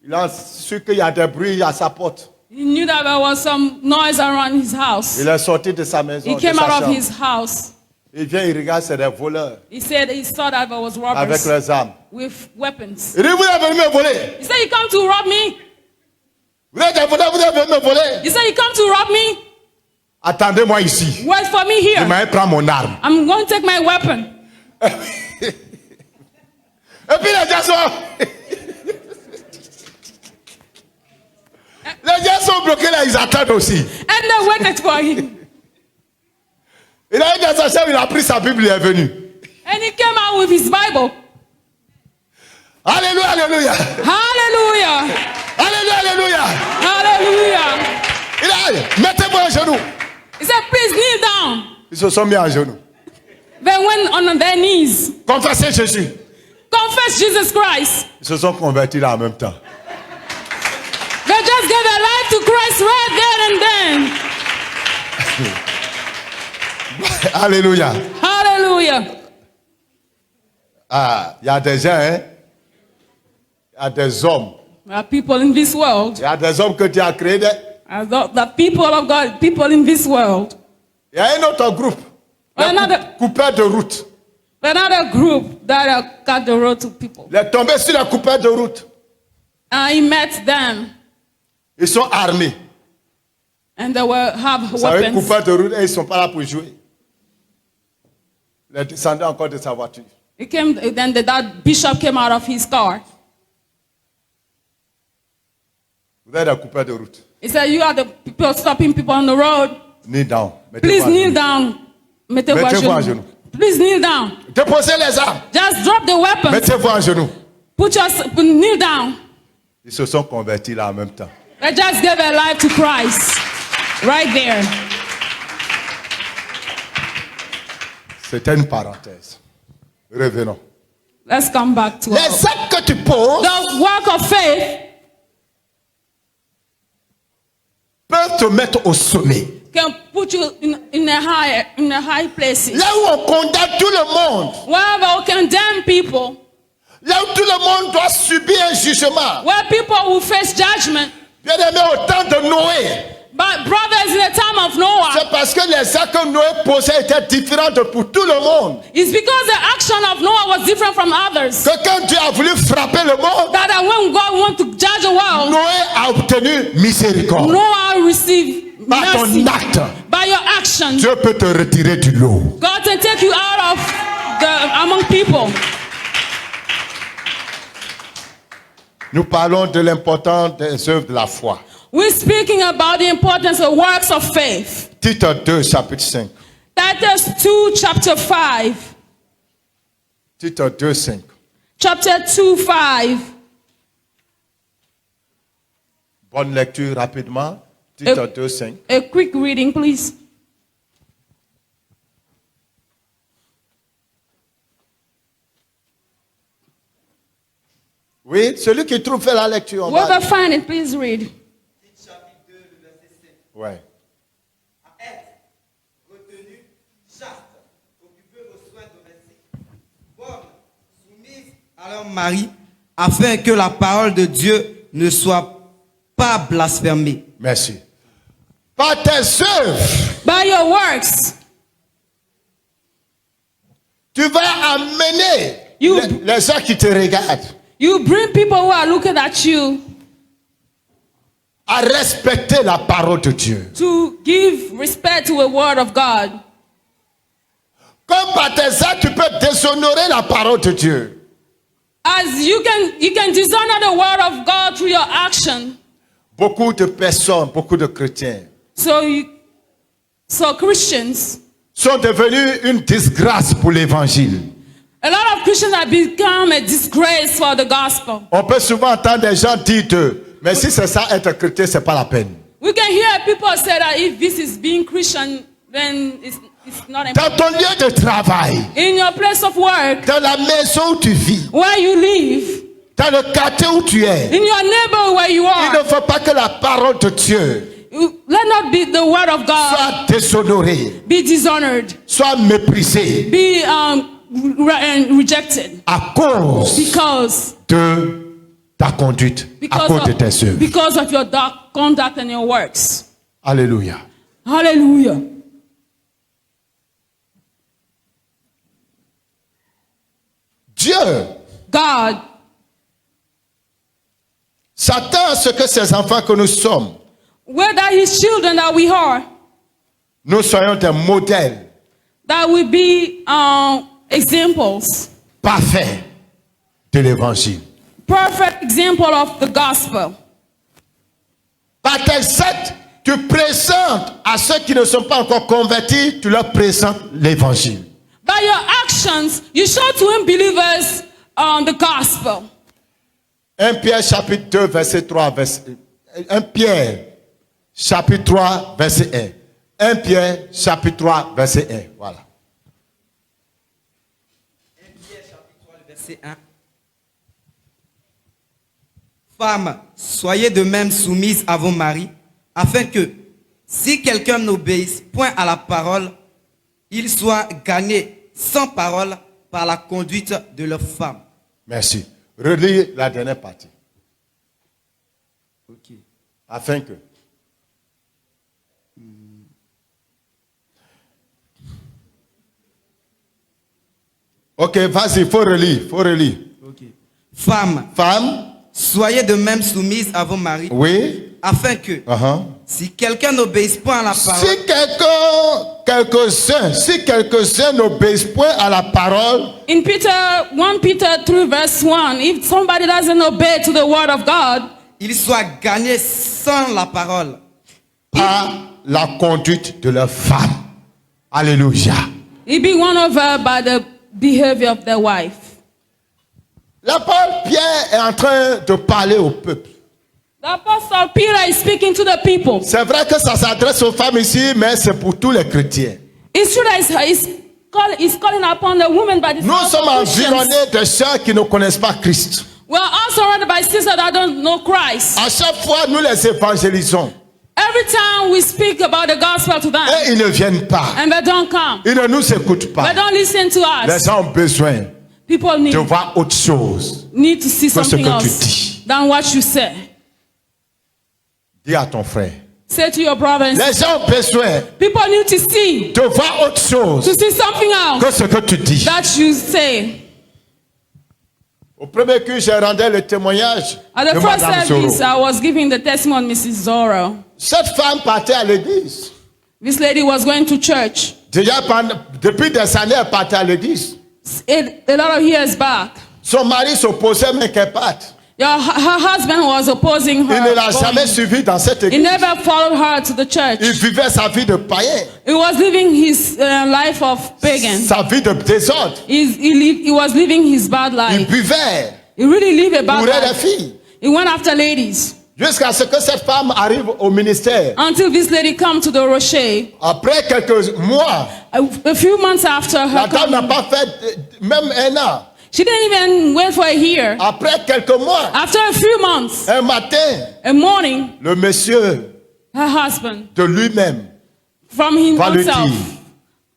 Il a su qu'il y a des bruits à sa porte. He knew that there was some noise around his house. Il est sorti de sa maison, He de came sa out of chambre. his house. Il vient, il regarde, c'est des voleurs He said he saw that there was avec robbers leurs armes. with weapons. Il dit, vous êtes venu me voler. He said, "You come to rob me?" Vous êtes des voleurs, vous êtes venu me voler. He said, "You come to rob me? Attendez-moi ici. Wait for me Il here. m'a pris mon arme. I'm going to take my weapon." Et puis les gens sont... Les gens sont bloqués là, ils attendent aussi. And they waited for him. Il a eu dans sa chambre, il a pris sa Bible, il est venu. And he came out with his Bible. Alléluia, alléluia. Hallelujah. Alléluia, alléluia. Hallelujah. Il a dit, mettez-moi à genoux. He said, please kneel down. Ils se sont mis à genoux. They went on their knees. Confessez Jésus. Confess Jesus Christ. Ils se sont convertis là en même temps. They just gave their life to Christ right there and then. Alléluia. Hallelujah. Ah, il y a des gens, hein. Il y a des hommes. There are people in this world. Il y a des hommes que tu as créés. The people of God, people in this world. Il y a un autre groupe. Another- Coupeurs de route. Another group that cut the road to people. Il est tombé sur les coupeurs de route. He met them, Ils sont armés. and they have Vous savez, weapons. coupeurs de route, et ils ne sont pas là pour jouer. Les descendants encore de sa voiture. He came, then that bishop came out of his car. Vous êtes des coupeurs de route. He said, you are the people stopping people on the road. Kneel down. Please Mettez-vous à kneel genoux. down. Mettez-vous à Mettez-vous à genoux. genoux. Please kneel down. Déposez les armes. Just drop the weapons. Mettez-vous à genoux. Kneel down. Ils se sont convertis là en même temps. They just gave their life to Christ. Right there. C'était une parenthèse. Revenons. Let's come back to Les our, actes que tu poses the work of faith peuvent te mettre au sommet. can put you in a high places. Là où on condamne tout le monde. Wherever we condemn people, Là où tout le monde doit subir un jugement. where people will face judgment. Bien aimé, au temps de Noé. But brothers, in the time of Noah, C'est parce que les actes que Noé posait étaient différents pour tout le monde. it's because the action of Noah was different from others. Que quand Dieu a voulu frapper le monde, That when God wants to judge the world, Noé a obtenu miséricorde. Noah received Par ton mercy. acte, By your actions, Dieu peut te retirer du lot. God can take you out of among people. Nous parlons de l'importance des œuvres de la foi. We're speaking about the importance of works of faith. Tite 2, chapitre 5. Titus 2, chapter 5. Tite 2, 5. Chapter 2, 5. Bonne lecture rapidement. Tite 2, 5. A quick reading, please. Oui, celui qui trouve fait la lecture. on va- Whoever find it, please read. Chapitre 2, le verset 5. Ouais. À être retenu chaste, occupé aux soins domestiques, bonnes, soumises à leur mari, afin que la parole de Dieu ne soit pas blasphémée. Merci. Par tes œuvres, By your works, tu vas amener You- les gens qui te regardent you bring people who are looking at you à respecter la parole de Dieu. to give respect to the word of God. Comme par tes actes, tu peux déshonorer la parole de Dieu. As you can dishonor the word of God through your action. Beaucoup de personnes, beaucoup de chrétiens So Christians, sont devenus une disgrâce pour l'évangile. a lot of Christians have become a disgrace for the gospel. On peut souvent entendre des gens dire mais si c'est ça être chrétien, c'est pas la peine. We can hear people say that if this is being Christian, then it's not Dans important. ton lieu de travail, In your place of work, dans la maison où tu vis, where you live, dans le quartier où tu es, in your neighborhood where you il are, ne faut pas que la parole de Dieu let not be the word of God soit déshonorée, be dishonored, soit méprisée be rejected à cause because de ta conduite, à cause de tes œuvres. because of your dark conduct and your works. Alléluia. Hallelujah. Dieu God s'attend à ce que ces enfants que nous sommes, whether his children that we are, nous soyons des modèles that we be examples, parfaits de l'évangile. perfect example of the gospel. Par tes actes, tu présentes à ceux qui ne sont pas encore convertis, tu leur présentes l'évangile. By your actions, you show to unbelievers the gospel. 1 Pierre chapitre 2, verset 3, 1 Pierre chapitre 3, verset 1. 1 Pierre chapitre 3, verset 1. Voilà. 1 Pierre chapitre 3, le verset 1. Femmes, soyez de même soumises à vos maris, afin que, si quelqu'un n'obéisse point à la parole, il soit gagné sans parole par la conduite de leur femme. Relis la dernière partie. Ok. Afin que. Ok, vas-y, il faut relire. Ok. Femmes, Femme, soyez de même soumises à vos maris, oui. afin que, si quelqu'un n'obéisse point à la parole, Si quelques-uns n'obéissent point à la parole, In 1 Peter 3 verse 1, if somebody doesn't obey to the word of God, il soit gagné sans la parole. par la conduite de leur femme. Alléluia. he be won over by the behavior of their wife. L'apôtre Pierre est en train de parler au peuple. The apostle Peter is speaking to the people. C'est vrai que ça s'adresse aux femmes ici, mais c'est pour tous les chrétiens. It's true that he's calling upon the women, but it's Nous also sommes Christians. environnés de ceux qui ne connaissent pas Christ. We are also surrounded by sisters that don't know Christ. À chaque fois, nous les évangélisons. Every time we speak about the gospel to them, Et ils ne viennent pas. and they don't come. Ils ne nous écoutent pas. They don't listen to Les us. gens ont besoin People de voir autre chose. need to see que ce something que tu else dis. than what you say. Dis à ton frère. Say to your brothers, Les gens ont besoin people need to see de voir autre chose something que else ce que tu dis. that you say. Au premier culte, j'ai rendu le témoignage At the de first Madame service, Zoro. I was giving the testimony, Mrs. Zoro. Cette femme partait à l'église. This lady was going to church Depuis des années, elle partait à l'église. a lot of years back. Son mari s'opposait, mais qu'elle parte. Her husband was opposing her. Il ne l'a going. jamais suivi dans cette He église. never followed her to the church. Il vivait sa vie de païen, He was living his life of pagan. sa vie de désordre. He was living his bad Il life. buvait, He really lived a bad bourrait les life. filles. He went after ladies Jusqu'à ce que cette femme arrive au ministère. until this lady come to the Rocher. Après quelques mois, A few months after la her dame n'a coming, pas fait même un an. she didn't even wait for a year. Après quelques mois, After a few months, un matin, a morning, le monsieur her husband, de lui-même from va lui himself, dire,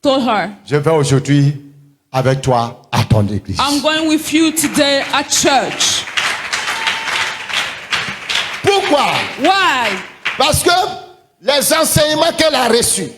told her, je vais aujourd'hui avec toi à ton église. I'm going with you today at church. Pourquoi? Why? Parce que les enseignements qu'elle a reçus,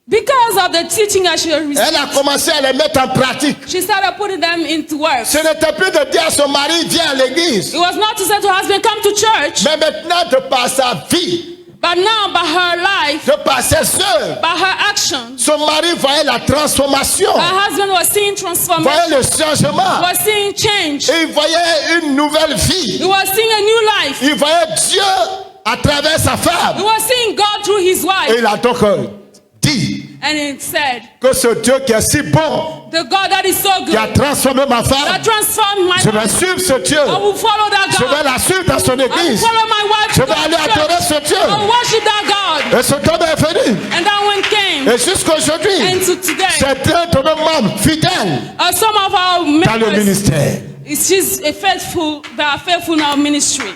Because of the teaching that she elle received, a commencé à les mettre en pratique. she started putting them into work. Ce n'était plus de dire à son mari, viens à l'église. It was not to say to her husband, come to church, Mais maintenant, de par sa vie, but now by her life, de par ses œuvres, by her actions, son mari voyait la transformation, her husband was seeing transformation, voyait le changement. was seeing change. Et il voyait une nouvelle He vie. was seeing a new life. Il voyait Dieu à travers sa He femme. was seeing God through his Et wife. il a donc dit And he said, que ce Dieu qui est si bon, the God that is so qui a good, transformé ma that femme, transformed my je vais life, suivre ce Dieu. I will follow that Je vais God. la suivre dans son I will église. follow my wife Je to vais aller God's adorer church. ce I will Dieu. worship that God. Et cet homme est venu. And that one came. Et jusqu'aujourd'hui, And to today, c'est un de nos membres fidèles some of our dans le members, ministère. she's a faithful, they are faithful in our ministry.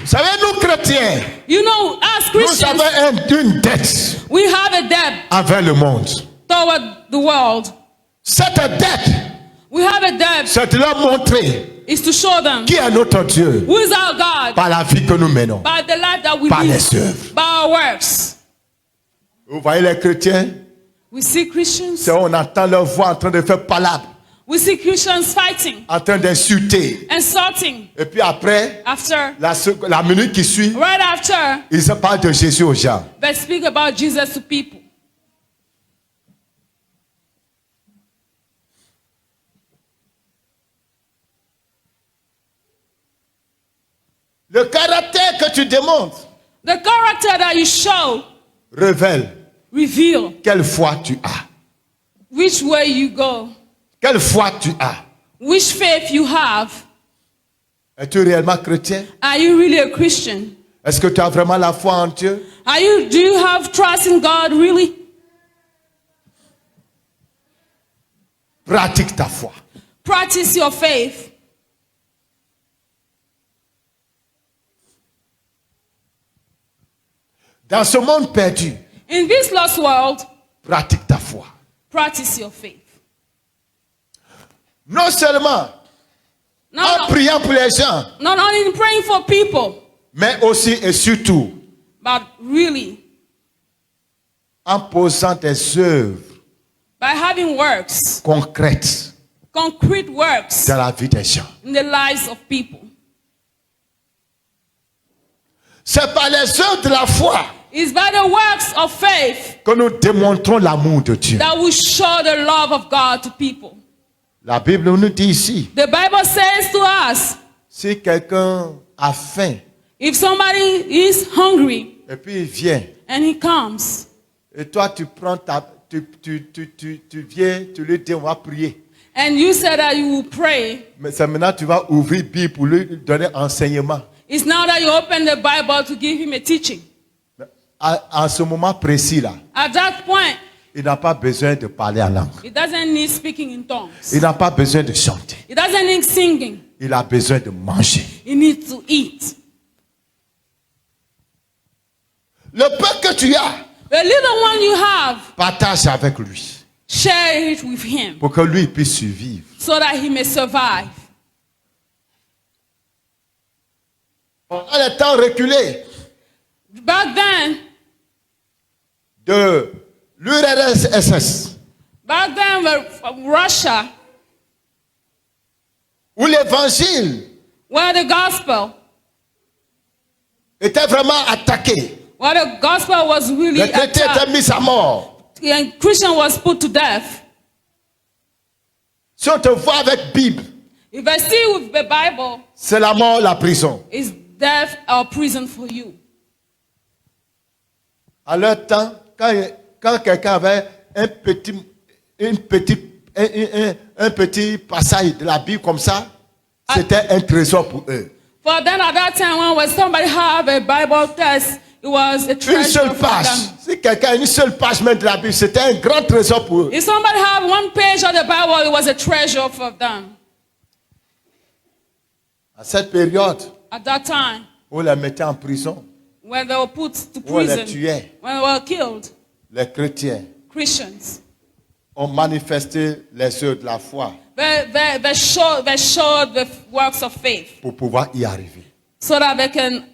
Vous savez, nous chrétiens, You know, as nous Christians, avons une dette we have a debt envers le monde. toward the world. Cette dette, We have a debt c'est de leur montrer is to show them qui est notre Dieu who is our God par la vie que nous menons, by the life that we par live, les œuvres. by our works. Vous voyez les chrétiens, We see Christians. c'est on entend leur voix en train de faire palabre, We see Christians fighting, en train d'insulter. insulting. Et puis après, After, la minute qui suit, right after, ils parlent de Jésus aux gens. they speak about Jesus to people. Le caractère que tu démontres The character that you show révèle reveal quelle foi tu as. which way you go, Quelle foi tu as. which faith you have. Es-tu réellement chrétien? Are you really a Christian? Est-ce que tu as vraiment la foi en Dieu? Do you have trust in God really? Pratique ta foi. Practice your faith. Dans ce monde perdu, In this lost world, pratique ta foi. practice your faith. Non seulement en Not, priant pour les gens, not only in praying for people, mais aussi et surtout but really en posant des œuvres by having works, concrètes concrete works dans la vie des gens. in the lives of people. C'est par les œuvres de la foi It's by the works of faith que nous démontrons l'amour de Dieu. that we show the love of God to people. La Bible nous dit ici, The Bible says to us, si quelqu'un a faim if somebody is hungry et puis il vient, and he comes, et toi tu prends tu viens, tu lui dis on va prier. and you said that you will pray, Mais c'est maintenant que tu vas ouvrir la Bible pour lui donner enseignement. it's now that you open the Bible to give him a teaching. En ce moment précis là, At that point, il n'a pas besoin de parler en langue. he doesn't need speaking in tongues. Il n'a pas besoin de chanter. He doesn't need singing. Il a besoin de manger. He needs to eat. Le peu que tu as, The little one you have, partage avec lui share it with him pour que lui puisse survivre. so that he may survive. Pendant les temps reculés Back then, de l'URSS, back then with Russia, où l'évangile where the gospel, était vraiment attaqué, where the gospel was really les chrétiens étaient attacked, mis à mort. and Christian was put to death. Si on te voit avec Bible, If I see with the Bible, c'est la mort, la prison. it's death or prison for you. À leur temps, quand quelqu'un avait un petit passage de la Bible comme ça, c'était un trésor pour eux. For then at that time when somebody have a Bible text, it was a Une treasure seule for page. them. Si quelqu'un a une seule page même de la Bible, c'était un grand trésor pour eux. If somebody had one page of the Bible, it was a treasure for them. À cette période At that time, où on les mettait en prison, when they were put to où on les prison, tuait, when they were killed, les chrétiens Christians, ont manifesté les œuvres de la foi they showed the works of faith pour pouvoir y arriver. so that they can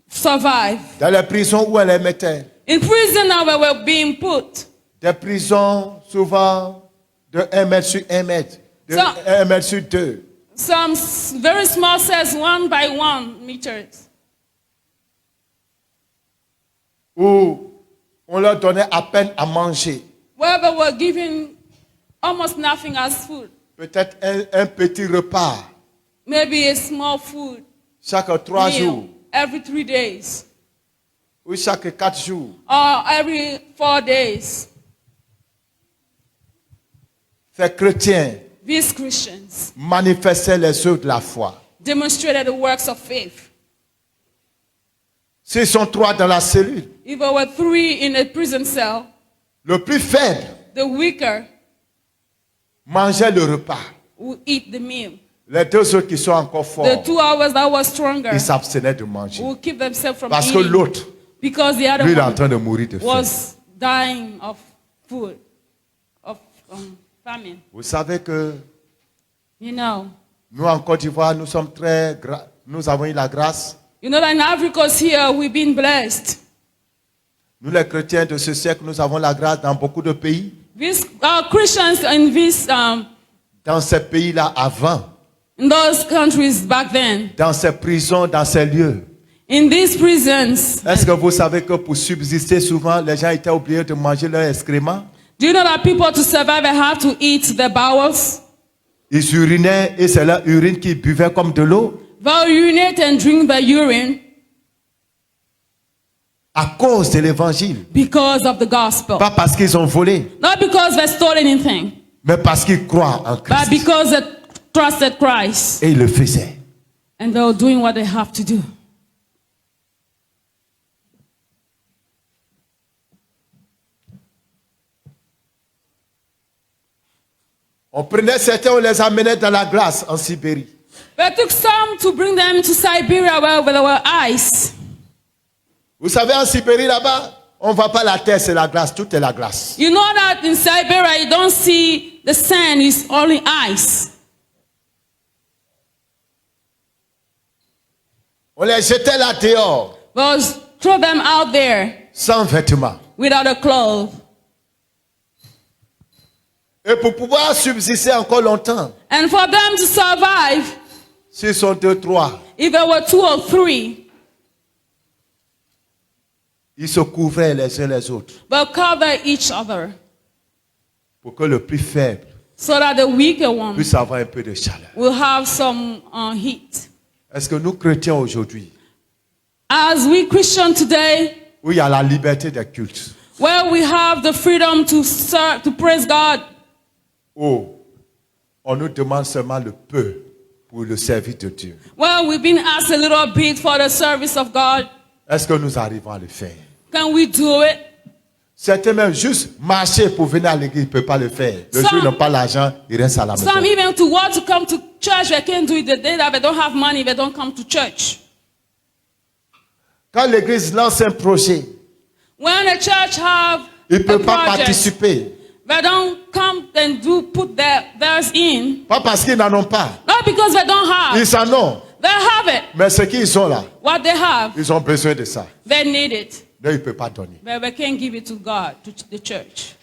survive. Dans les prisons où on les mettait, In prison now they were being put. des prisons souvent de 1 mètre sur 1 mètre, de Ça- 1 mètre sur 2. Some very small cells, 1 by 1 meters, Où on leur donnait à peine à manger. where they were given almost nothing as food. Peut-être un petit repas Maybe a small food chaque 3 meal jours every 3 days ou chaque 4 jours. or every 4 days. Ces chrétiens These Christians manifestaient les œuvres de la foi. demonstrated the works of faith. S'ils sont 3 dans la cellule, If there were 3 in a prison cell, le plus faible the weaker mangeait le repas. would eat the meal. Les 2 autres qui sont encore The forts, 2 hours that were stronger ils s'abstenaient de manger. would keep themselves from Parce que eating l'autre, because the other lui, il est en one train de mourir de faim. was dying of food, of famine. Vous savez que You know. nous, en Côte d'Ivoire, nous avons eu la grâce. You know that in Africa's here, we've been blessed. Nous, les chrétiens de ce siècle, nous avons la grâce dans beaucoup de pays. These Christians in Dans ces pays-là, avant, in those countries back then, dans ces prisons, dans ces lieux. in these prisons, Est-ce que vous savez que pour subsister, souvent, les gens étaient obligés de manger leurs excréments? do you know that people to survive they have to eat their bowels? Ils urinaient et c'est leur urine qu'ils buvaient comme de l'eau. They'll urinate and drink the urine à cause de l'évangile. because of the gospel. Pas parce qu'ils ont volé, Not because they stole anything, mais parce qu'ils croient en but Christ. because they trusted Christ Et ils le faisaient. and they were doing what they have to do. On prenait certains, on les amenait dans la glace en Sibérie. They took some to bring them to Siberia where there were ice. Vous savez, en Sibérie, là-bas, on ne voit pas la terre, c'est la glace. Tout est la glace. You know that in Siberia you don't see the sand, it's only ice. On les jetait là dehors, They'll throw them out there sans vêtements. without a clothes. Et pour pouvoir subsister encore longtemps, And for them to survive, s'ils sont 2, 3, if there were 2 or 3, ils se couvraient les uns les autres they'll cover each other pour que le plus faible so that the weaker one puisse avoir un peu de chaleur. will have some heat. Est-ce que nous, chrétiens aujourd'hui, As we Christians today, où il y a la liberté des cultes, where we have the freedom to serve, to praise God, où on nous demande seulement le peu pour le service de Dieu, where we've been asked a little bit for the service of God, est-ce que nous arrivons à le faire? can we do it? Certains même juste marcher pour venir à l'église, ils ne peuvent pas le faire. Le jour où ils n'ont pas l'argent, ils restent à la maison. Some even to want to come to church, they can't do it the day that they don't have money, they don't come to church. Quand l'église lance un projet, When the church have ils ne a peuvent pas project, participer. they don't come and put theirs in. Pas parce qu'ils n'en ont pas. Not because they don't have. Ils en ont. They have it. Mais ce qu'ils ont là, What they have, ils ont besoin de ça. they need it. Mais ils ne peuvent pas donner. But they can't give it to God, to the church.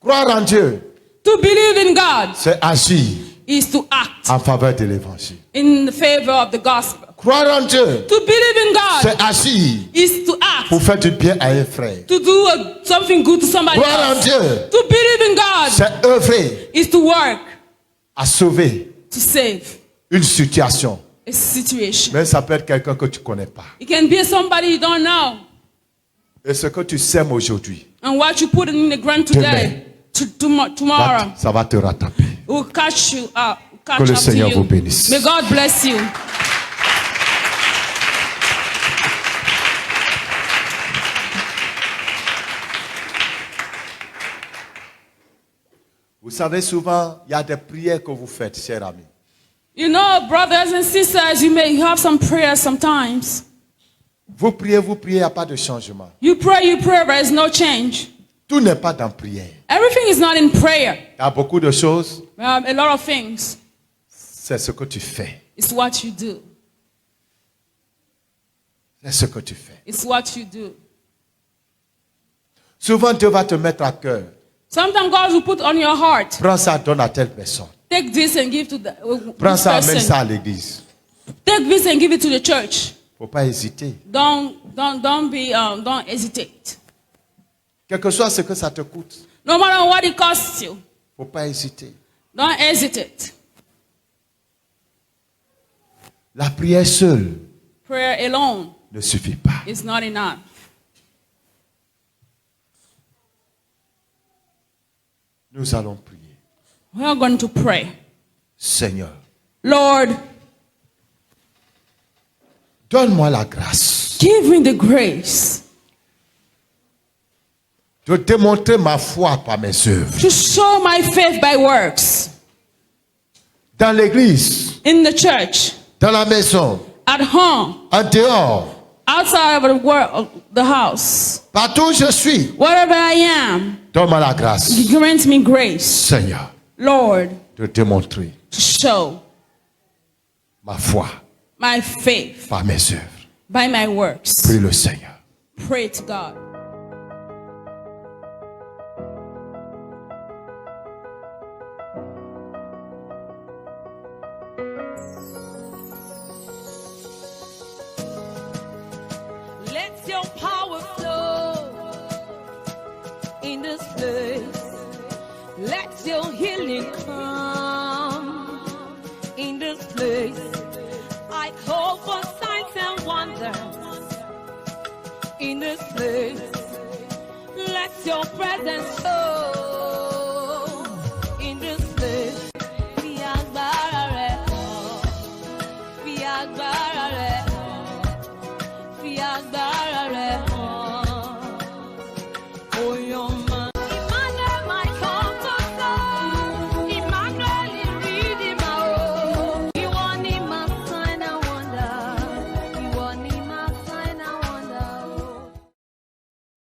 Croire en Dieu, To believe in God c'est agir is to act en faveur de l'évangile. in the favor of the gospel. Croire en Dieu, To believe in God c'est agir is to act, pour faire du bien à un frère. to do something good to somebody Croire en else. Dieu, To believe in God c'est œuvrer is to work, à sauver to save une situation. a situation. Mais ça peut être quelqu'un que tu ne connais pas. It can be somebody you don't know. Et ce que tu sèmes aujourd'hui, And what you put in the ground today, tomorrow, ça va te rattraper. will catch you up. Catch Que le up to Seigneur you. vous bénisse. May God bless you. Vous savez, souvent, il y a des prières que vous faites, chers amis. You know, brothers and sisters, you may have some prayers sometimes. Vous priez, il n'y a pas de changement. You pray, but there's no change. Tout n'est pas dans prière. Everything is not in prayer. Il y a beaucoup de choses, A lot of things. c'est ce que tu fais. It's what you do. C'est ce que tu fais. It's what you do. Souvent, Dieu va te mettre à cœur. Sometimes God will put on your heart. Prends ça, donne à telle personne. Take this and give to the Prends this ça, amène person. ça à l'église. Take this and give it to the church. Il ne faut pas hésiter. Don't hesitate. Quel que soit ce que ça te coûte, il No matter what it costs you, ne faut pas hésiter. don't hesitate. La prière seule Prayer alone ne suffit pas. is not enough. Nous allons prier. We are going to pray. Seigneur, Lord, donne-moi la grâce give me the grace de démontrer ma foi par mes œuvres. to show my faith by works Dans l'église, in the church, dans la maison, at home, en dehors, outside of the world, the house, partout où je suis, wherever I am. donne-moi la grâce, Grant me grace, Seigneur, Lord, de démontrer to show ma foi my faith par mes œuvres. by my works. Prie le Seigneur. Pray to God. Let your power flow in this place. Let your healing come. place. I hope for signs and wonders in this place. Let your presence show in this place. Fi agbára rẹ̀ hàn, fi agbára rẹ̀ hàn, fi agbára